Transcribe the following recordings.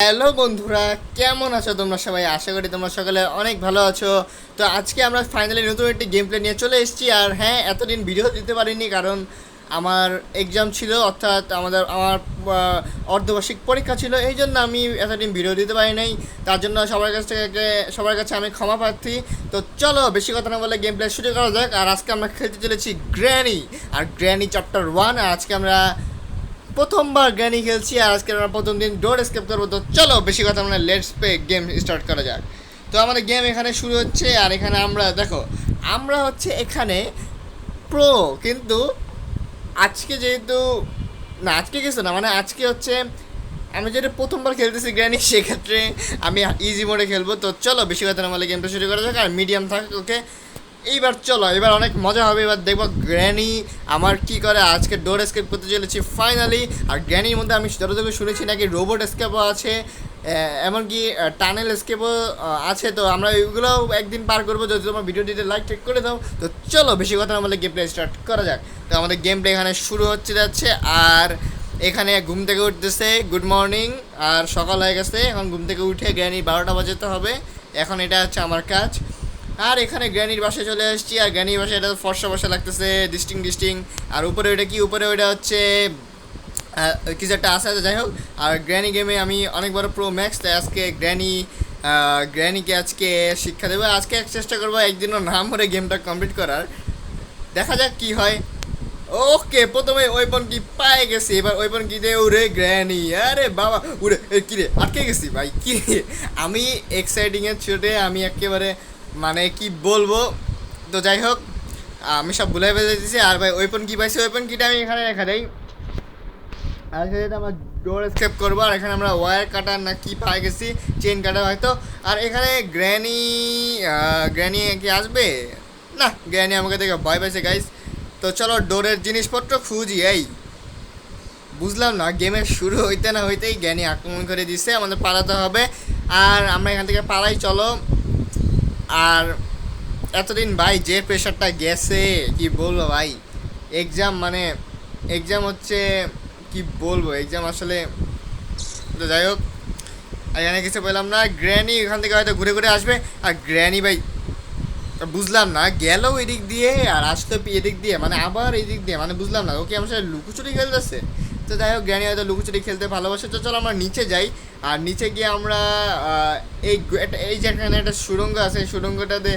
Hello বন্ধুরা, কেমন আছো তোমরা সবাই? আশা করি তোমরা সকলে অনেক ভালো আছো। তো আজকে আমরা ফাইনালি নতুন একটি গেম প্লে নিয়ে চলে এসেছি। আর হ্যাঁ, এতদিন ভিডিও দিতে পারিনি কারণ আমার এক্সাম ছিল, অর্থাৎ আমার অর্ধবার্ষিক পরীক্ষা ছিল। এই জন্য আমি এতদিন ভিডিও দিতে পারি নাই। তার জন্য সবার কাছে আমি ক্ষমা প্রার্থী। তো চলো বেশি কথা না বলে গেম প্লে শুরু করা যাক। আর আজকে আমরা খেলতে চলেছি গ্র্যানি, আর গ্র্যানি চ্যাপ্টার 1। আর আজকে আমরা প্রথমবার গ্র্যানি খেলছি, আর আজকে আমরা প্রথম দিন ডোর এস্কেপ করবো। তো চলো বেশি কথা মানে লেটস প্লে গেম স্টার্ট করা যাক। তো আমাদের গেম এখানে শুরু হচ্ছে। আর এখানে আমরা দেখো, আমরা হচ্ছে এখানে প্রো, কিন্তু আজকে যেহেতু না, আজকে কিছু না, মানে আজকে হচ্ছে আমি যেটা প্রথমবার খেলতেছি গ্র্যানি, সেক্ষেত্রে আমি ইজি মোডে খেলবো। তো চলো বেশি কথা না বলে গেমটা শুরু করা যাক। আর মিডিয়াম থাক, ওকে। এইবার চলো, এবার অনেক মজা হবে। এবার দেখবো গ্র্যানি আমার কি করে। আজকে ডোর এস্কেপ করতে চলেছি ফাইনালি। আর গ্র্যানির মধ্যে আমি যতটুকু শুনেছি নাকি রোবট এস্কেপও আছে, এমনকি টানেল এস্কেপও আছে। তো আমরা এগুলোও একদিন পার করবো যদি তোমার ভিডিওটিতে লাইক টেক করে দাও। তো চলো বেশি কথা না বলে গেম প্লে স্টার্ট করা যাক। তো আমাদের গেম প্লে এখানে শুরু হচ্ছে যাচ্ছে। আর এখানে ঘুম থেকে উঠতেছে, গুড মর্নিং। আর সকাল হয়ে গেছে, এখন ঘুম থেকে উঠে গ্র্যানি 12টা বাজাতে হবে। এখন এটা হচ্ছে আমার কাজ। আর এখানে গ্র্যানির বাসায় চলে এসেছি। আর গ্র্যানির বাসায় এটা ফর্সা ফর্সা লাগতেছে, ডিস্টিং। আর উপরে ওইটা কি, উপরে ওইটা হচ্ছে কিছু একটা আসা আছে, যাই হোক। আর গ্র্যানি গেমে আমি অনেক বড় প্রো ম্যাক্স, তাই আজকে গ্র্যানিকে আজকে শিক্ষা দেবো। আজকে চেষ্টা করবো একদিনও না মরে গেমটা কমপ্লিট করার। দেখা যাক কি হয়। ওকে, প্রথমে ওয়েপন কি পায়ে গেছি। এবার ওয়েপন কি দে উড়ে গ্র্যানি, আরে বাবা উড়ে কিরে আটকে গেছি ভাই, কি আমি এক্সাইটিংয়ের ছোটে আমি একেবারে মানে কি বলবো। তো যাই হোক, আমি সব ভুলে ফেলে দিয়েছি। আর ভাই ওয়েপন কি পাইছি, ওয়েপন কিটা আমি এখানে রেখা দেই। আর এখানে আমরা ডোর স্কেপ করবো। আর এখানে আমরা ওয়্যার কাটার না কি পাই গেছি, চেন কাটার হয়তো। আর এখানে গ্র্যানি কি আসবে? না, গ্র্যানি আমাকে দেখে ভয় পাইছে গাইস। তো চলো ডোরের জিনিসপত্র খুঁজি। এই বুঝলাম না, গেমের শুরু হইতে না হইতেই গ্র্যানি আক্রমণ করে দিছে, আমাদের পালাতে হবে। আর আমরা এখান থেকে পালাই, চলো। আর এতদিন ভাই যে প্রেশারটা গেছে কি বলবো ভাই। এক্সাম মানে এক্সাম হচ্ছে কি বলবো, এক্সাম আসলে। তো যাই হোক, এখানে কিছু পেলাম না। গ্র্যানি এখান থেকে হয়তো ঘুরে ঘুরে আসবে। আর গ্র্যানি ভাই বুঝলাম না, গেল এদিক দিয়ে আর আসলো এদিক দিয়ে, মানে আবার এই দিক দিয়ে, মানে বুঝলাম না ওকে আমার সাথে লুকোচুরি খেলতেছে। তো যাই হোক, গ্র্যানি হয়তো লুকোচুরি খেলতে ভালোবাসে। তো চলো আমরা নিচে যাই। আর নিচে গিয়ে আমরা এই যে এখানে একটা সুড়ঙ্গ আছে, এই সুড়ঙ্গটাতে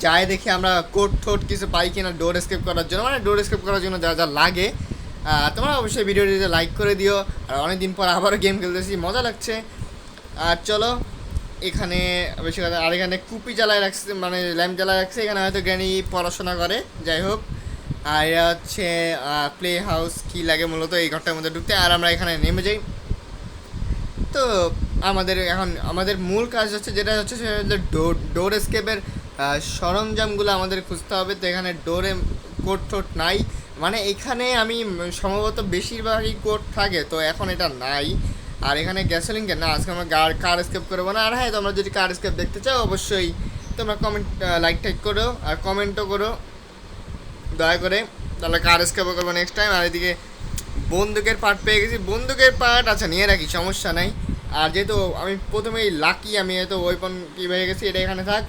যাই দেখি আমরা কোড ঠোঁট কিছু পাই কিনা ডোর এস্কেপ করার জন্য, মানে ডোর এস্কেপ করার জন্য যা যা লাগে। তোমরা অবশ্যই ভিডিওটিতে লাইক করে দিও। আর অনেকদিন পর আবারও গেম খেলতেছি, মজা লাগছে। আর চলো এখানে বেশি কথা। আর এখানে কুপি জ্বালায় রাখছে, মানে ল্যাম্প জ্বালায় রাখছে। এখানে হয়তো গ্র্যানি পড়াশোনা করে, যাই হোক। আর এরা হচ্ছে প্লে হাউস কি লাগে মূলত এই ঘরটার মধ্যে ঢুকতে। আর আমরা এখানে নেমে যাই। তো আমাদের মূল কাজ হচ্ছে যেটা হচ্ছে সেটা হচ্ছে ডোর এস্কেপের সরঞ্জামগুলো আমাদের খুঁজতে হবে। তো এখানে ডোরে কোড টোড নাই, মানে এখানে আমি সম্ভবত বেশিরভাগই কোড থাকে, তো এখন এটা নাই। আর এখানে গ্যাসোলিন কেন না, আজকে আমরা কার স্কেপ করবো না। আর হ্যাঁ, তোমরা যদি কার স্কেপ দেখতে চাও অবশ্যই তোমরা কমেন্ট লাইক টাইক করো আর কমেন্টও করো দয়া করে, তাহলে কার স্কেপও করবো নেক্সট টাইম। আর এদিকে বন্দুকের পার্ট পেয়ে গেছি, বন্দুকের পার্ট আচ্ছা নিয়ে রাখি, সমস্যা নাই। আর যেহেতু আমি প্রথমেই লাকি, আমি হয়তো ওয়েপন কি হয়ে গেছি, এটা এখানে থাক।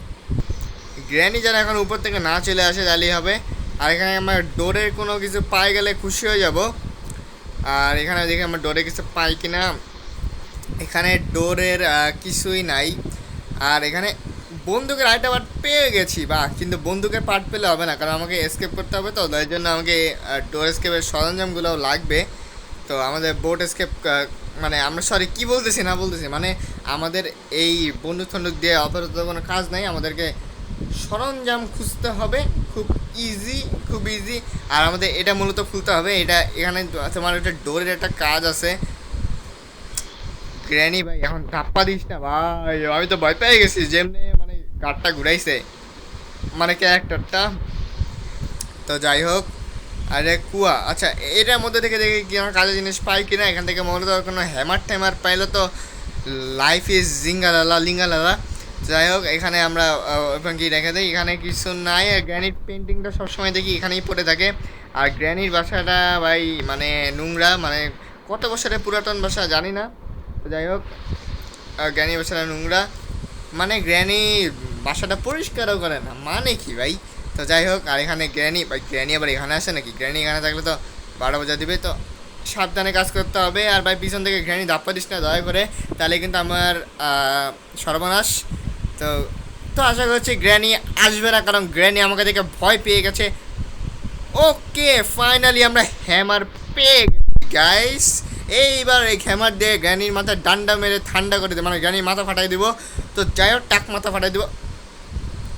গ্র্যানি যেন এখন উপর থেকে না চলে আসে তাহলেই হবে। আর এখানে আমার ডোরের কোনো কিছু পাই গেলে খুশি হয়ে যাব। আর এখানে দেখি আমার ডোরে কিছু পাই কিনা। এখানে ডোরের কিছুই নাই। আর এখানে বন্দুকের আরেকটা পার্ট পেয়ে গেছি, বা কিন্তু বন্দুকের পার্ট পেলে হবে না, কারণ আমাকে এসকেপ করতে হবে। তো তাই জন্য আমাকে ডোর এসকেপের সরঞ্জামগুলোও লাগবে। তো আমাদের বোট এসকেপ মানে আমরা সরি কী বলতেছি না বলতেছি, মানে আমাদের এই বন্দুক টন্দুক দিয়ে আপাতত কোনো কাজ নাই, আমাদেরকে সরঞ্জাম খুঁজতে হবে। খুব ইজি, খুব ইজি। আর আমাদের এটা মূলত খুলতে হবে। এটা এখানে তোমার একটা ডোরের একটা কাজ আছে। গ্র্যানি ভাই এখন ধাপ্পা দিস না ভাই, আমি তো ভয় পেয়ে গেছি যেমনি মানে কাঠটা ঘুরাইছে, মানে ক্যারেক্টারটা। তো যাই হোক, আরে কুয়া আচ্ছা, এটার মধ্যে থেকে দেখি কি আমার কাজের জিনিস পাই কিনা। এখান থেকে মনে তো কোনো হ্যামার ট্যামার পাইলে তো লাইফ ইজ লিঙ্গালালা। যাই হোক, এখানে আমরা ওখানে কি রেখে দিই, এখানে কিছু নাই। আর গ্র্যানির পেন্টিংটা সবসময় দেখি এখানেই পড়ে থাকে। আর গ্র্যানির বাসাটা ভাই মানে নোংরা, মানে কত বছরের পুরাতন বাসা জানি না। তো যাই হোক গ্র্যানি বাসাটা নোংরা, মানে গ্র্যানি বাসাটা পরিষ্কারও করে না, মানে কি ভাই? তো যাই হোক, আর এখানে গ্র্যানি, ভাই গ্র্যানি আবার এখানে আসে নাকি? গ্র্যানি এখানে থাকলে তো 12 বাজা দিবে, তো সাবধানে কাজ করতে হবে। আর ভাই পিছন থেকে গ্র্যানি ধাপ্পা দিস না দয়া করে, তাহলে কিন্তু আমার সর্বনাশ। তো তো আশা করছি গ্র্যানি আসবে না, কারণ গ্র্যানি আমাকে দেখে ভয় পেয়ে গেছে। ওকে, ফাইনালি আমরা হ্যামার পেয়ে গেছি গাইস। এইবার এই হ্যামার দিয়ে গ্র্যানির মাথায় ডান্ডা মেরে ঠান্ডা করে দেবো, মানে গ্র্যানির মাথা ফাটাই দেবো। তো যাই হোক, টাক মাথা ফাটাই দেবো।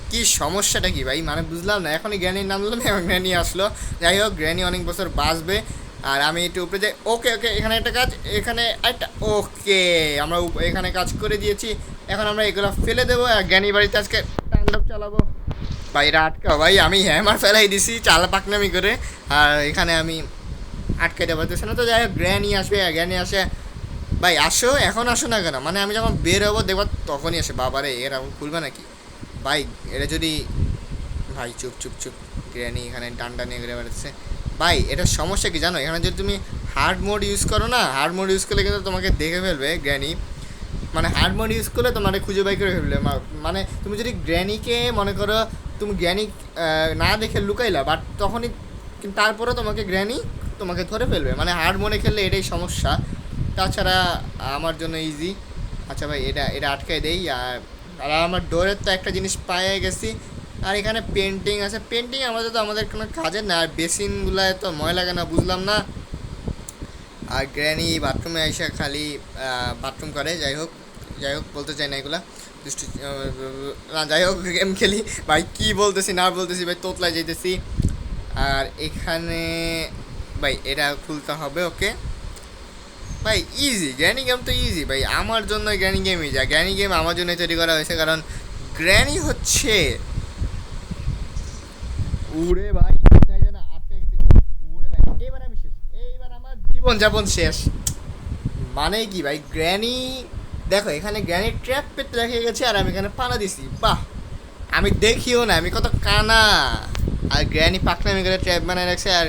কি সমস্যাটা কি ভাই, মানে বুঝলাম না। এখনই গ্র্যানি নামলাম এবং গ্র্যানি আসলো। যাই হোক, গ্র্যানি অনেক বছর বাঁচবে। আর আমি একটু উপরে যাই। ওকে ওকে, এখানে একটা কাজ, এখানে একটা। ওকে, আমরা এখানে কাজ করে দিয়েছি। এখন আমরা এগুলো ফেলে দেবো আর গ্র্যানি বাড়িতে আজকে তাণ্ডব চালাবো। ভাই এটা আটকাও ভাই, আমি হ্যামার ফেলাই দিছি চাল পাকনামি করে, আর এখানে আমি আটকাইতে পারতেছি না। তো যাই হোক, গ্র্যানি আসবে, গ্র্যানি আসে। ভাই আসো, এখন আসো না কেন? মানে আমি যখন বের হবো দেখবো তখনই আসে। বাবারে, এরা খুলবে নাকি ভাই? এটা যদি, ভাই চুপ চুপ চুপ, গ্র্যানি এখানে ডান্ডা নিয়ে ঘুরে বেড়াচ্ছে। ভাই এটার সমস্যা কি জানো? এখানে যদি তুমি হার্ড মোড ইউজ করো না, হার্ড মোড ইউজ করলে কিন্তু তোমাকে দেখে ফেলবে গ্র্যানি। মানে হার্ড মোড ইউজ করলে তোমার খুঁজে বাই করে ফেলবে। মানে তুমি যদি গ্র্যানিকে মনে করো, তুমি গ্র্যানি না দেখে লুকাইলা, বাট তখনই কিন্তু তারপরেও তোমাকে গ্র্যানি তোমাকে ধরে ফেলবে। মানে হার্ড মোডে খেললে এটাই সমস্যা, তাছাড়া আমার জন্য ইজি। আচ্ছা ভাই, এটা এটা আটকাই দেই। আর আর আমার ডোরের তো একটা জিনিস পেয়ে গেছি। আর এখানে পেন্টিং আছে, পেন্টিং আমাদের তো আমাদের কোনো কাজের না। আর বেসিনগুলায় তো ময়লা কেন বুঝলাম না। আর গ্র্যানি বাথরুমে এসে খালি বাথরুম করে। যাই হোক, যাই হোক, বলতে চাই না এগুলা, দুষ্টু না। যাই হোক, গেম খেলি ভাই, কি বলতেছি না বলতেছি ভাই, তোতলায় যেতেছি। আর এখানে ভাই এটা খুলতে হবে। ওকে ভাই, ইজি গ্র্যানি গেম তো ইজি ভাই, আমার জন্য গ্র্যানি গেম ইজি। আর গ্র্যানি গেম আমার জন্য তৈরি করা হয়েছে, কারণ গ্র্যানি হচ্ছে উড়ে ভাই, উড়ে ভাই। এবার আমি শেষ, এইবার আমার জীবন যাপন শেষ। মানে কি ভাই, গ্র্যানি দেখো এখানে গ্র্যানির ট্র্যাপ পেতে রেখে গেছে, আর আমি এখানে পানা দিছি। বাহ, আমি দেখিও না আমি কত কানা। আর গ্র্যানি পাকনামি করে ট্র্যাপ বানায় রাখছে, আর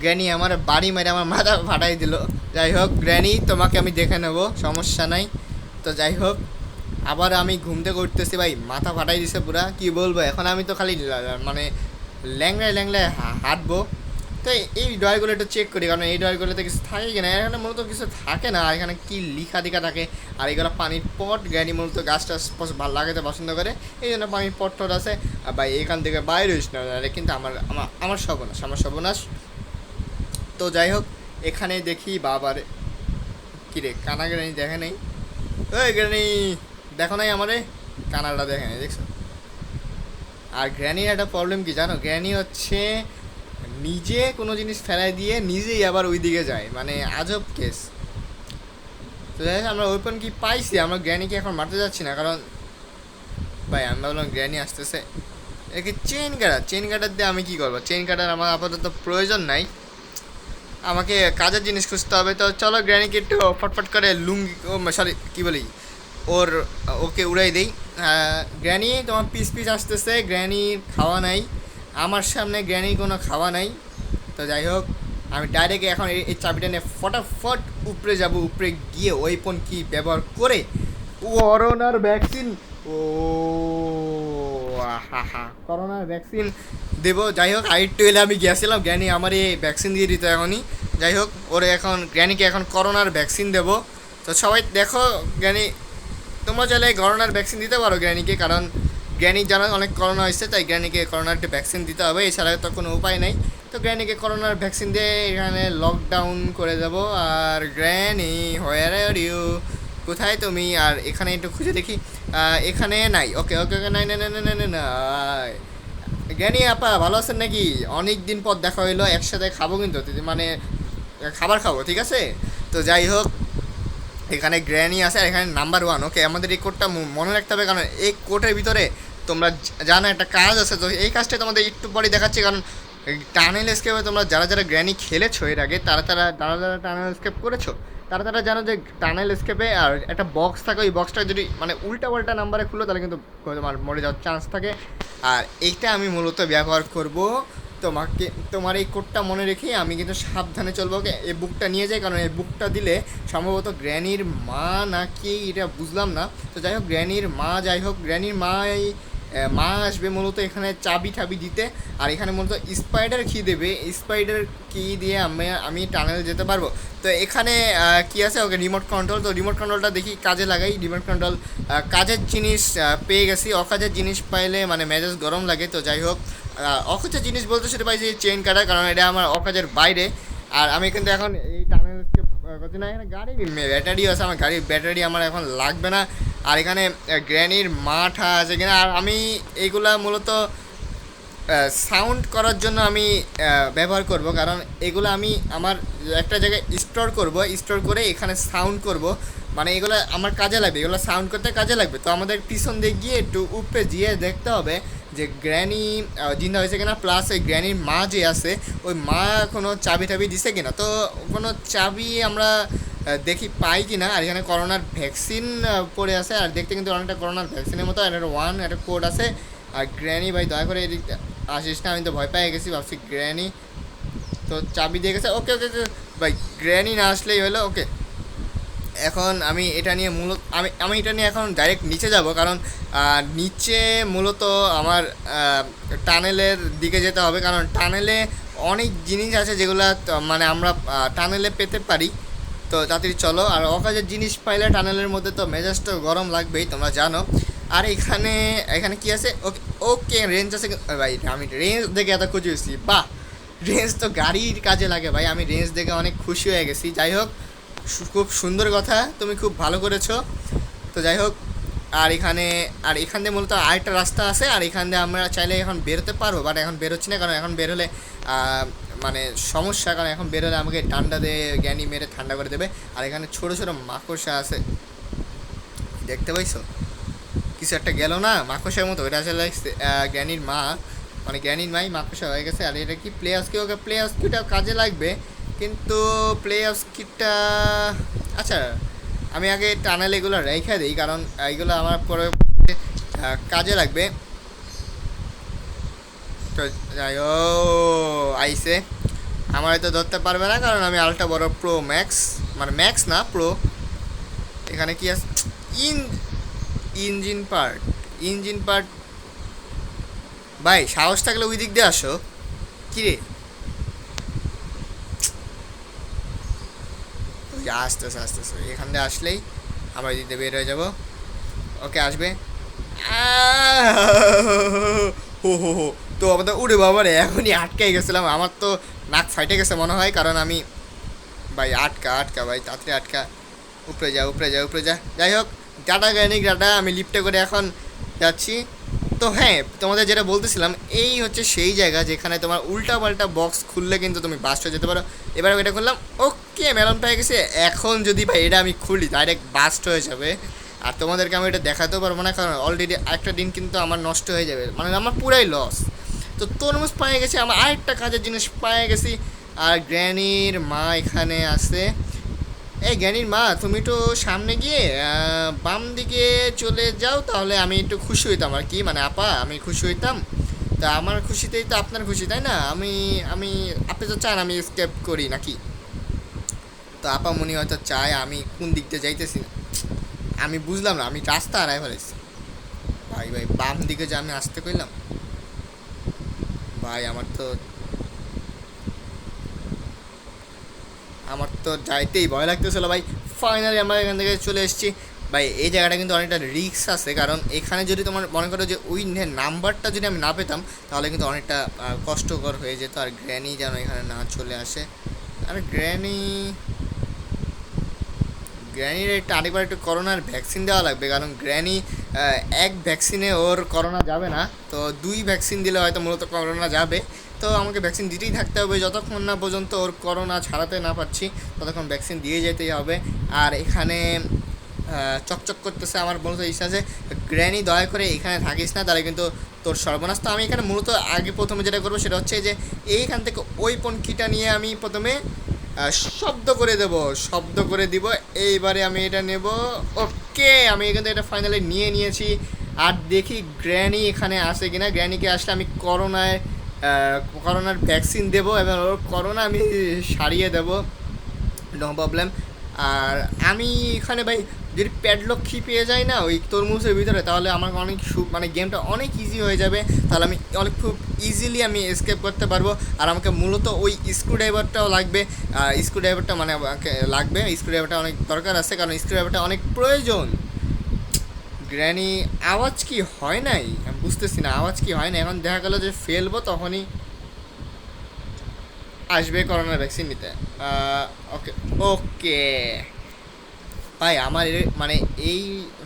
গ্র্যানি আমার বাড়ি মেরে আমার মাথা ফাটাই দিল। যাই হোক গ্র্যানি, তোমাকে আমি দেখে নেব, সমস্যা নাই। তো যাই হোক, আবার আমি ঘুম থেকে উঠতেছি ভাই, মাথা ফাটাই দিছে পুরা। কি বলবো, এখন আমি তো খালি মানে ল্যাংড়ায় ল্যাংড়ায় হাঁটবো। তো এই ড্রয়ারগুলো একটু চেক করি, কারণ এই ড্রয়ারগুলোতে কিছু থাকে কিনা। এখানে মূলত কিছু থাকে না, আর এখানে কি লিখা দিখা থাকে। আর এগুলো পানির পট, গ্র্যানি মূলত গাছ টাছ ভালো লাগাতে পছন্দ করে, এই জন্য পানির পট টট আছে। আর ভাই এখান থেকে বাইরে হইস না, কিন্তু আমার আমার আমার সর্বনাশ, আমার সর্বনাশ। তো যাই হোক, এখানে দেখি বাবারে, কিরে কানা গ্র্যানি দেখে নেই? ওই গ্র্যানি দেখো নাই আমারে? কানাডা দেখে নেই, দেখছো? আর গ্র্যানির একটা প্রবলেম কি জানো? গ্র্যানি হচ্ছে নিজে কোনো জিনিস ফেলাই দিয়ে নিজেই আবার ওই দিকে যায়, মানে আজব কেস। তো যাই হোক, আমরা ওয়েপন কি পাইছি, আমরা গ্র্যানিকে এখন মারতে যাচ্ছি না, কারণ ভাই আমি ভাবলাম গ্র্যানি আসতেছে। একে চেন কাটার, চেন কাটার দিয়ে আমি কী করবো? চেন কাটার আমার আপাতত প্রয়োজন নাই, আমাকে কাজের জিনিস খুঁজতে হবে। তো চলো গ্র্যানিকে একটু ফটফট করে লুঙ্গি, ও সরি কী বলি, ওর ওকে উড়াই দেই। গ্র্যানি তোমার পিস পিস আসতেছে, গ্র্যানির খাওয়া নাই আমার সামনে, গ্র্যানির কোনো খাওয়া নাই। তো যাই হোক, আমি ডাইরেক্ট এখন এই চাবিটা নিয়ে ফটাফট উপরে যাব, উপরে গিয়ে ওয়েপন কি ব্যবহার করে করোনার ভ্যাকসিন, ও হা হা, করোনার ভ্যাকসিন দেবো। যাই হোক, আরেকটু এলে আমি গিয়েছিলাম, গ্র্যানি আমার এই ভ্যাকসিন দিয়ে দিত এখনই। যাই হোক, ওরে এখন গ্র্যানিকে এখন করোনার ভ্যাকসিন দেবো। তো সবাই দেখো, গ্র্যানি তোমরা চাইলে করোনার ভ্যাকসিন দিতে পারো গ্র্যানিকে, কারণ গ্র্যানি জানা অনেক করোনা হয়েছে, তাই গ্র্যানিকে করোনার একটা ভ্যাকসিন দিতে হবে, এছাড়া তো কোনো উপায় নেই। তো গ্র্যানিকে করোনার ভ্যাকসিন দিয়ে এখানে লকডাউন করে দেবো। আর গ্র্যানি হোয়ার আর ইউ, কোথায় তুমি? আর এখানে একটু খুঁজে দেখি, এখানে নাই। ওকে ওকে ওকে, নাই নাই নাই নাই নাই নাই। গ্র্যানি আপা ভালো আছেন নাকি? অনেক দিন পর দেখা হইলো, একসাথে খাবো কিন্তু, মানে খাবার খাবো, ঠিক আছে? তো যাই হোক, এখানে গ্র্যানি আছে, আর এখানে নাম্বার 1। ওকে, আমাদের এই কোডটা মনে রাখতে হবে, কারণ এই কোডের ভিতরে তোমরা জানো একটা কাজ আছে। তো এই কাজটা তোমাদের একটু পরে দেখাচ্ছি, কারণ টানেল এসকেপে তোমরা যারা যারা গ্র্যানি খেলেছো এর আগে, যারা টানেল এসকেপ করেছো, তারা জানো যে টানেল এসকেপে আর একটা বক্স থাকে, ওই বক্সটা যদি মানে উল্টা পাল্টা নাম্বারে খুলো তাহলে কিন্তু তোমার মরে যাওয়ার চান্স থাকে। আর এইটা আমি মূলত ব্যবহার করব তোমাকে তোমার এই কোডটা মনে রেখে আমি কিন্তু সাবধানে চলবো। ওকে, এই বুকটা নিয়ে যাই, কারণ এই বুকটা দিলে সম্ভবত গ্র্যানির মা নাকি এটা বুঝলাম না। তো যাই হোক গ্র্যানির মা, যাই হোক গ্র্যানির মা আসবে মূলত এখানে চাবি ঠাবি দিতে। আর এখানে মূলত স্পাইডার কি দেবে, স্পাইডার কি দিয়ে আমি টানেল যেতে পারবো। তো এখানে কি আছে, ওকে রিমোট কন্ট্রোল। তো রিমোট কন্ট্রোলটা দেখি কাজে লাগাই। রিমোট কন্ট্রোল কাজের জিনিস পেয়ে গেছি। অকাজের জিনিস পাইলে মানে মেজাজ গরম লাগে। তো যাই হোক অকাজের জিনিস বলতে সেটা পাইছি চেইন কাটার, কারণ এটা আমার অকাজের বাইরে। আর আমি কিন্তু এখন এই টানেলকে করছি না। এখানে গাড়ির ব্যাটারিও আছে, আমার গাড়ির ব্যাটারি আমার এখন লাগবে না। আর এখানে গ্র্যানির মাঠ আছে কিনা। আর আমি এইগুলা মূলত সাউন্ড করার জন্য আমি ব্যবহার করব, কারণ এগুলো আমি আমার একটা জায়গায় স্টোর করে এখানে সাউন্ড করব। মানে এগুলো আমার কাজে লাগবে, এগুলো সাউন্ড করতে কাজে লাগবে। তো আমাদের পিছন দিক গিয়ে একটু উপরে গিয়ে দেখতে হবে যে গ্র্যানি জিন্দা হয়েছে কিনা, প্লাস ওই গ্র্যানির মা যে আছে ওই মা কোনো চাবি টাবি দিছে কিনা। তো কোনো চাবি আমরা দেখি পাই কি না। আর এখানে করোনার ভ্যাকসিন পড়ে আছে, আর দেখতে কিন্তু অনেকটা করোনার ভ্যাকসিনের মতো। আর একটা কোড আছে। আর গ্র্যানি ভাই দয়া করে এদিক আসিস না, আমি তো ভয় পেয়ে গেছি, ভাবছি গ্র্যানি তো চাবি দিয়ে গেছে। ওকে ওকে ওকে ভাই, গ্র্যানি না আসলেই হলো। ওকে, এখন আমি এটা নিয়ে আমি এটা নিয়ে এখন ডাইরেক্ট নিচে যাব, কারণ নিচে মূলত আমার টানেলের দিকে যেতে হবে, কারণ টানেলে অনেক জিনিস আছে যেগুলো মানে আমরা টানেলে পেতে পারি। তো তাড়াতাড়ি চলো। আর অকাজের জিনিস পাইলে টানেলের মধ্যে তো মেজাজটা গরম লাগবেই, তোমরা জানো। আর এখানে এখানে কি আছে, ওকে ওকে রেঞ্জ আছে ভাই। আমি রেঞ্জ দেখে এত খুশি হয়েছি, বাহ রেঞ্জ তো গাড়ির কাজে লাগে ভাই। আমি রেঞ্জ দেখে অনেক খুশি হয়ে গেছি। যাই হোক খুব সুন্দর কথা, তুমি খুব ভালো করেছো। তো যাই হোক আর এখান দিয়ে মূলত আরেকটা রাস্তা আছে। আর এখান দিয়ে আমরা চাইলে এখন বেরোতে পারবো, বাট এখন বেরোচ্ছি না, কারণ এখন বের হলে মানে সমস্যা, কারণ এখন বের হলে আমাকে ঠান্ডা দিয়ে জ্ঞানী মেরে ঠান্ডা করে দেবে। আর এখানে ছোটো ছোটো মাকড়সা আছে, দেখতে পাইছো কিছু একটা গেল না মাকড়সার মতো, এটা আসলে জ্ঞানীর মা, মানে জ্ঞানীর মাই মাকড়সা হয়ে গেছে। আর এটা কি প্লে হাউস কি, ওকে প্লে হাউস কিটা কাজে লাগবে, কিন্তু প্লে হাউস কিটটা আচ্ছা আমি আগে টানেল এগুলো রেখে দিই, কারণ এইগুলো আমার পরে কাজে লাগবে। তো যাই আইসে আমার হয়তো ধরতে পারবে না, কারণ আমি আলট্রা বড় প্রো ম্যাক্স, মানে ম্যাক্স না প্রো। এখানে কি আছে, ইঞ্জিন পার্ট ভাই, সাহস থাকলে ওই দিক দিয়ে আসো। কিরে আসতেছে এখান দিয়ে আসলেই আমরা দিতে বের হয়ে যাবো। ওকে আসবে হো তো আমাদের উড়ে বাবা রে, এখনই আটকাই গেছিলাম। আমার তো নাক ফাইটে গেছে মনে হয়, কারণ আমি ভাই আটকা ভাই, তাড়াতাড়ি আটকা। উপরে যা। যাই হোক ডাটা আমি লিফটে করে এখন যাচ্ছি। তো হ্যাঁ, তোমাদের যেটা বলতেছিলাম, এই হচ্ছে সেই জায়গা যেখানে তোমার উল্টা পাল্টা বক্স খুললে কিন্তু তুমি বাস্ট হয়ে যেতে পারো। এবার এটা খুললাম, ওকে মেলন পেয়ে গেছে। এখন যদি ভাই এটা আমি খুলি ডাইরেক্ট বাস্ট হয়ে যাবে, আর তোমাদেরকে আমি এটা দেখাতেও পারবো না, কারণ অলরেডি একটা দিন কিন্তু আমার নষ্ট হয়ে যাবে, মানে আমার পুরাই লস। তো তরমুজ পেয়ে গেছি, আমার আরেকটা কাজের জিনিস পেয়ে গেছি। আর গ্র্যানির মা এখানে আছে। এই জ্ঞানীর মা, তুমি একটু সামনে গিয়ে বাম দিকে চলে যাও, তাহলে আমি একটু খুশি হইতাম আর কি, মানে আপা আমি খুশি হইতাম। তা আমার খুশিতেই তো আপনার খুশি, তাই না? আমি আপনি তো চান আমি স্কেপ করি নাকি? তো আপা মনি হয়তো চায় আমি কোন দিক দিয়ে যাইতেছি না, আমি বুঝলাম না, আমি রাস্তা হারাই ফেলেছি। ভাই বাম দিকে যে আমি আসতে কইলাম ভাই, আমার তো যাইতেই ভয় লাগতেছিল ভাই। ফাইনালি আমরা এখান থেকে চলে এসেছি ভাই। এই জায়গাটা কিন্তু অনেকটা রিস্ক আছে, কারণ এখানে যদি তোমার মনে করো যে ওই নাম্বারটা যদি আমি না পেতাম, তাহলে কিন্তু অনেকটা কষ্টকর হয়ে যেত। আর গ্র্যানি যেন এখানে না চলে আসে। আর গ্র্যানির আরেকবার একটু করোনার ভ্যাকসিন দেওয়া লাগবে, কারণ গ্র্যানি এক ভ্যাকসিনে ওর করোনা যাবে না, তো 2 ভ্যাকসিন দিলে হয়তো মূলত করোনা যাবে। তো আমাকে ভ্যাকসিন দিতেই থাকতে হবে, যতক্ষণ না পর্যন্ত ওর করোনা ছাড়াতে না পারছি ততক্ষণ ভ্যাকসিন দিয়ে যেতেই হবে। আর এখানে চকচক করতেছে আমার মূলত ইচ্ছা আছে, গ্র্যানি দয়া করে এখানে থাকিস না, তাহলে কিন্তু তোর সর্বনাশ। তো আমি এখানে মূলত প্রথমে যেটা করবো সেটা হচ্ছে যে এইখান থেকে ওই পনকিটা নিয়ে আমি প্রথমে শব্দ করে দিব। এইবারে আমি এটা নেব। ওকে, আমি এখান থেকে এটা ফাইনালি নিয়েছি। আর দেখি গ্র্যানি এখানে আসে কিনা। গ্র্যানিকে আসলে আমি করোনায় করোনার ভ্যাকসিন দেবো এবং ওর করোনা আমি সারিয়ে দেবো, নো প্রবলেম। আর আমি এখানে ভাই যদি প্যাডলক কি পেয়ে যাই না ওই তরমুজের ভিতরে, তাহলে আমার অনেক মানে গেমটা অনেক ইজি হয়ে যাবে। তাহলে আমি অনেক খুব ইজিলি আমি এসকেপ করতে পারবো। আর আমাকে মূলত ওই স্ক্রুড্রাইভারটাও লাগবে, আর স্ক্রুড্রাইভারটা মানে আমাকে লাগবে, স্ক্রুড্রাইভারটা অনেক দরকার আছে, কারণ স্ক্রুড্রাইভারটা অনেক প্রয়োজন। গ্র্যানি আওয়াজ কি হয় নাই, আমি বুঝতেছি না আওয়াজ কি হয় না। এখন দেখা গেলো যে ফেলবো তখনই আসবে করোনা ভ্যাকসিন নিতে। ওকে ওকে ভাই, আমার মানে এই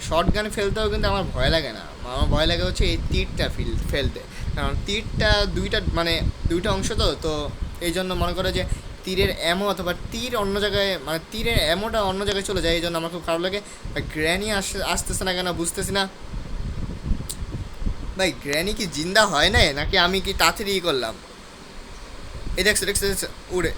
শর্ট গান ফেলতেও কিন্তু আমার ভয় লাগে না, আমার ভয় লাগে হচ্ছে এই তীরটা ফেলতে। কারণ তীরটা দুইটা মানে দুইটা অংশ তো তো এই জন্য মনে করো যে তীরের এমো অথবা তীর অন্য জায়গায় মানে তীরের এমোটা অন্য জায়গায় চলে যায়, এই জন্য আমার খুব খারাপ লাগে। গ্র্যানি আসতেছে না কেন বুঝতেছি না ভাই। গ্র্যানি কি জিন্দা হয় নাই নাকি আমি কি তাড়াতাড়ি করলাম? এই দেখছো দেখছো দেখছো উড়ে।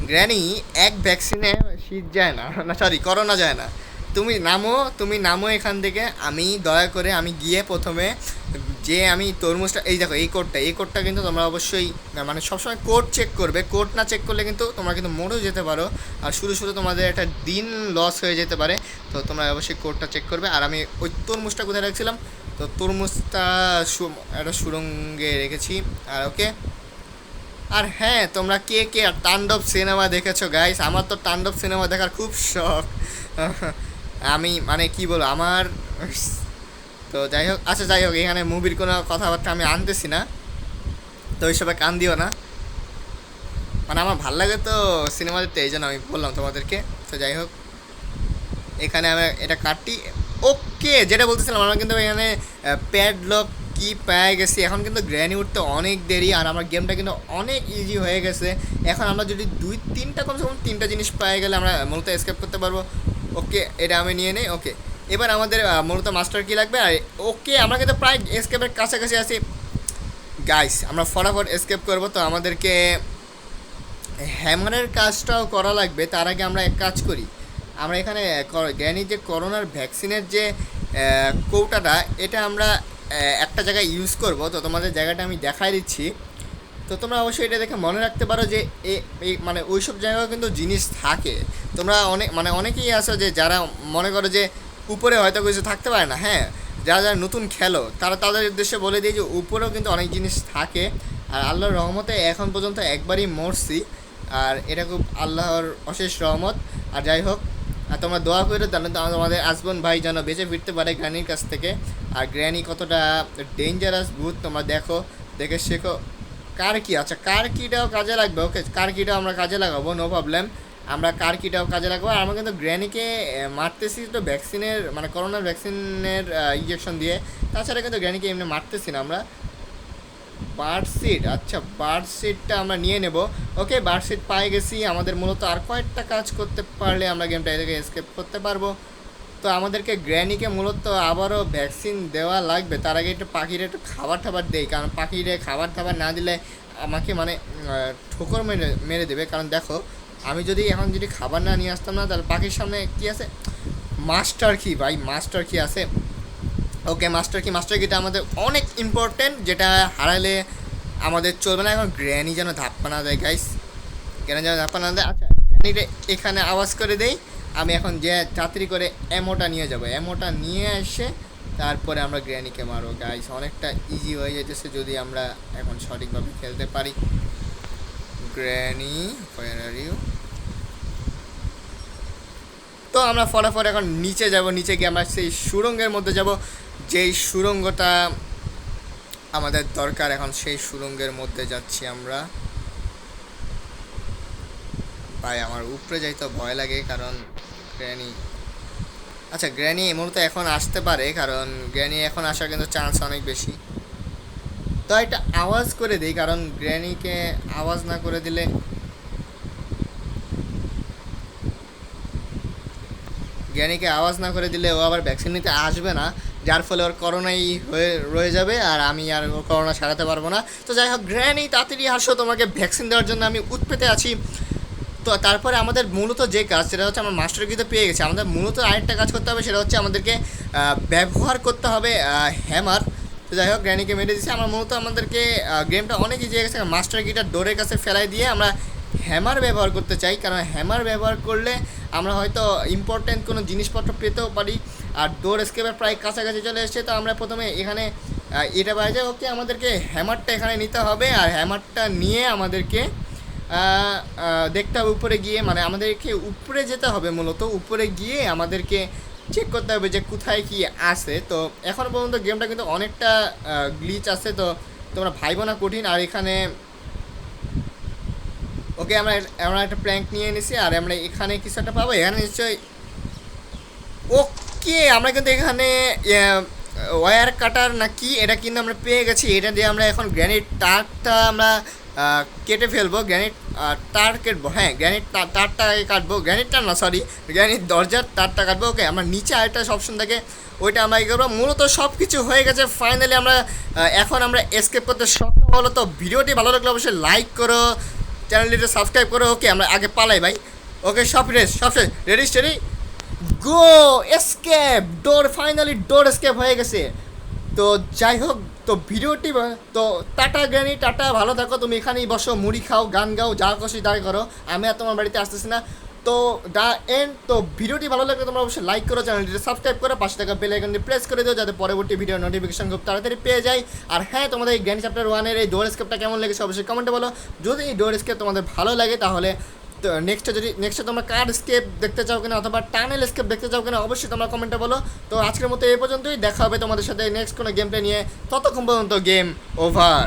গ্র্যানি এক ভ্যাকসিনে শীত যায় না, না সরি করোনা যায় না। তুমি নামো এখান থেকে। আমি দয়া করে আমি গিয়ে প্রথমে যে আমি তরমুজটা, এই দেখো এই কোডটা কিন্তু তোমরা অবশ্যই মানে সবসময় কোড চেক করবে। কোড না চেক করলে কিন্তু তোমরা কিন্তু মরেও যেতে পারো, আর শুধু শুধু তোমাদের একটা দিন লস হয়ে যেতে পারে। তো তোমরা অবশ্যই কোডটা চেক করবে। আর আমি ওই তরমুজটা কোথায় রাখছিলাম, তো তরমুজটা একটা সুরঙ্গে রেখেছি। আর ওকে। আর হ্যাঁ, তোমরা কে কে তাণ্ডব সিনেমা দেখেছো গাইস? আমার তো তাণ্ডব সিনেমা দেখার খুব শখ। আমি মানে কি বলবো আমার, তো যাই হোক, আচ্ছা যাই হোক, এখানে মুভির কোনো কথাবার্তা আমি আনতেছি না, তো ওইসবে কান দিও না। মানে আমার ভাল লাগে তো সিনেমা দেখতে, এই জন্য আমি বললাম তোমাদেরকে। তো যাই হোক, এখানে আমি এটা কাটি। ওকে, যেটা বলতেছিলাম আমরা কিন্তু এখানে প্যাডলক কি পেয়ে গেছি। এখন কিন্তু গ্র্যানি উঠতে অনেক দেরি, আর আমার গেমটা কিন্তু অনেক ইজি হয়ে গেছে। এখন আমরা যদি কমসে কম তিনটা জিনিস পেয়ে গেলে আমরা মূলত এসকেপ করতে পারবো। ওকে, এটা আমি নিয়ে নেই। ওকে, এবার আমাদের মূলত মাস্টার কি লাগবে। আর ওকে, আমরা কিন্তু প্রায় এসকেপের কাছাকাছি আছি গাইস। আমরা ফটাফট এসকেপ করবো, তো আমাদেরকে হ্যামারের কাজটাও করা লাগবে। তার আগে আমরা এক কাজ করি, আমরা এখানে গ্র্যানির যে করোনার ভ্যাকসিনের যে কৌটাটা, এটা আমরা একটা জায়গায় ইউজ করব। তো তোমাদের জায়গাটা আমি দেখাই দিচ্ছি, তো তোমরা অবশ্যই এটা দেখে মনে রাখতে পারো যে এই মানে ওই সব জায়গায় কিন্তু জিনিস থাকে। তোমরা অনেকেই আছো যে যারা মনে করো যে উপরে হয়তো কিছু থাকতে পারে না। হ্যাঁ, যারা যারা নতুন খেলো তাদের উদ্দেশ্যে বলে দিই যে উপরেও কিন্তু অনেক জিনিস থাকে। আর আল্লাহর রহমতে এখন পর্যন্ত একবারই মরছি, আর এটা খুব আল্লাহর অশেষ রহমত। আর যাই হোক, আর তোমরা দোয়া করে জানো তোমাদের আসবন ভাই যেন বেঁচে ফিরতে পারে গ্র্যানির কাছ থেকে। আর গ্র্যানি কতটা ডেঞ্জারাস ভূত তোমরা দেখে শেখো। কার কি, আচ্ছা কার কিটাও কাজে লাগবে। ওকে, কার কিটাও আমরা কাজে লাগাবো, নো প্রবলেম। আমরা কার কিটাও কাজে লাগাবো। আর আমরা কিন্তু গ্র্যানিকে মারতেছি তো ভ্যাকসিনের মানে করোনার ভ্যাকসিনের ইঞ্জেকশন দিয়ে। তাছাড়া কিন্তু গ্র্যানিকে এমনি মারতেছি না আমরা। বার্ড সিট, আচ্ছা বার্ড সিটটা আমরা নিয়ে নেব। ওকে, বার্ড সিট পাই গেছি। আমাদের মূলত আর কয়েকটা কাজ করতে পারলে আমরা গেমটা এদিকে এসকেপ করতে পারবো। তো আমাদেরকে গ্র্যানিকে মূলত আবারও ভ্যাকসিন দেওয়া লাগবে। তার আগে একটু পাখির একটু খাবার দেই, কারণ পাখিরে খাবার না দিলে আমাকে মানে ঠোকর মেরে দেবে। কারণ দেখো, আমি যদি খাবার না নিয়ে আসতাম না, তাহলে পাখির সামনে কী আছে, মাস্টার কি ভাই, মাস্টার কি আছে। ওকে, মাস্টার কিটা আমাদের অনেক ইম্পর্টেন্ট, যেটা হারালে আমাদের চলবে না। এখন গ্র্যানি যেন ধাপ্পা না দেয় গাইস, গ্র্যানি যেন ধাপ্পা না দেয়। আচ্ছা, গ্র্যানিটা এখানে আওয়াজ করে দেই। আমি এখন যে তাড়াতাড়ি করে অ্যামোটা নিয়ে যাব, অ্যামোটা নিয়ে এসে তারপরে আমরা গ্র্যানিকে মারবো গাইস। অনেকটা ইজি হয়ে যেতেছে যদি আমরা এখন সঠিকভাবে খেলতে পারি। Granny where are you. তো আমরা ফটাফট এখন নিচে যাব, নিচে গিয়ে আমরা সেই সুড়ঙ্গের মধ্যে যাব, যেই সুড়ঙ্গটা আমাদের দরকার। এখন সেই সুড়ঙ্গের মধ্যে যাচ্ছি আমরা। ভাই আমার উপরে যাইতে ভয় লাগে, কারণ গ্র্যানি, আচ্ছা গ্র্যানি এই মুহূর্তে এখন আসতে পারে, কারণ গ্র্যানি এখন আসার কিন্তু চান্স অনেক বেশি। তো একটা আওয়াজ করে দিই, কারণ গ্র্যানিকে আওয়াজ না করে দিলে ও আবার ভ্যাকসিন নিতে আসবে না, যার ফলে ওর করোনাই হয়ে রয়ে যাবে, আর আমি আর ওর করোনা সারাতে পারবো না। তো যাই হোক, গ্র্যানি তাড়াতাড়ি আসো, তোমাকে ভ্যাকসিন দেওয়ার জন্য আমি উৎপেতে আছি। তো তারপরে আমাদের মূলত যে কাজ, সেটা হচ্ছে আমরা মাস্টার কিতে পেয়ে গেছি। আমাদের মূলত আরেকটা কাজ করতে হবে, সেটা হচ্ছে আমাদেরকে ব্যবহার করতে হবে হ্যামার। তো যাই হোক গ্র্যানিকে মেরে দিয়েছি। আমরা মূলত আমাদেরকে গেমটা অনেক ইজি হয়ে গেছে। মাস্টার কিটা ডোরের কাছে ফেলাই দিয়ে আমরা হ্যামার ব্যবহার করতে চাই, কারণ হ্যামার ব্যবহার করলে আমরা হয়তো ইম্পর্টেন্ট কোনো জিনিসপত্র পেতেও পারি। আর ডোর স্কেপের প্রায় কাছাকাছি চলে এসেছে, তো আমরা প্রথমে এখানে এটা বাজে ওকে আমাদেরকে হ্যামারটা এখানে নিতে হবে। আর হ্যামারটা নিয়ে আমাদেরকে দেখতে হবে উপরে গিয়ে, মানে আমাদেরকে উপরে যেতে হবে, মূলত উপরে গিয়ে আমাদেরকে চেক করতে হবে যে কোথায় কি আছে। তো এখন পর্যন্ত গেমটা কিন্তু অনেকটা গ্লিচ আছে, তো তোমরা ভাইবো না কঠিন। আর এখানে ওকে আমরা আমরা একটা প্ল্যাঙ্ক নিয়ে নিছি, আর আমরা এখানে কিছু একটা পাবো এখানে নিশ্চয়ই। ওকে আমরা কিন্তু এখানে ওয়্যার কাটার না কি এটা কিন্তু আমরা পেয়ে গেছি। এটা দিয়ে আমরা এখন গ্র্যানিট তারটা আমরা কেটে ফেলবো, গ্র্যানিট তার কাটবো। হ্যাঁ গ্র্যানিট তারটা কাটবো, গ্র্যানিট তার না সরি, গ্র্যানিট দরজার তারটা কাটবো। ওকে আমরা নিচে আরেকটা অপশন থাকে, ওইটা আমরা কী করবো। মূলত সব কিছু হয়ে গেছে ফাইনালি। আমরা এখন আমরা এসকেপ করতে সক্ষম হলো। তো ভিডিওটি ভালো লাগলে অবশ্যই লাইক করো, চ্যানেলটিতে সাবস্ক্রাইব করো। ওকে আমরা আগে পালাই ভাই। ওকে সব রেস সব শেষ, রেডি স্টেডি গো। এসকেপ, ডোর ফাইনালি ডোর এসকেপ হয়ে গেছে। তো যাই হোক, তো ভিডিওটি তো টাটা গ্র্যানি, টাটা, ভালো থাকো। তুমি এখানেই বসো, মুড়ি খাও, গান গাও, যা খুশি তাই করো, আমি আর তোমার বাড়িতে আসতেছি না। তো দা এন্ড। তো ভিডিওটি ভালো লাগলে তোমরা অবশ্যই লাইক করো, চ্যানেলটিতে সাবস্ক্রাইব করো, পাশে থাকা বেল আইকনটি প্রেস করে দিও যাতে পরবর্তী ভিডিও নোটিফিকেশন খুব তাড়াতাড়ি পেয়ে যায়। আর হ্যাঁ, তোমাদের এই গ্র্যানি চ্যাপ্টার 1-এর এই ডোর স্কেপটা কেমন লেগেছে অবশ্যই কমেন্টে বলো। যদি এই ডোর স্কেপ তোমাদের ভালো লাগে তাহলে তো নেক্সটে তোমরা কার স্কেপ দেখতে চাও কিনা অথবা টানেল স্কেপ দেখতে চাও কিনা অবশ্যই তোমরা কমেন্টে বলো। তো আজকের মতো এই পর্যন্তই, দেখা হবে তোমাদের সাথে নেক্সট কোনো গেমটা নিয়ে। ততক্ষণ পর্যন্ত গেম ওভার।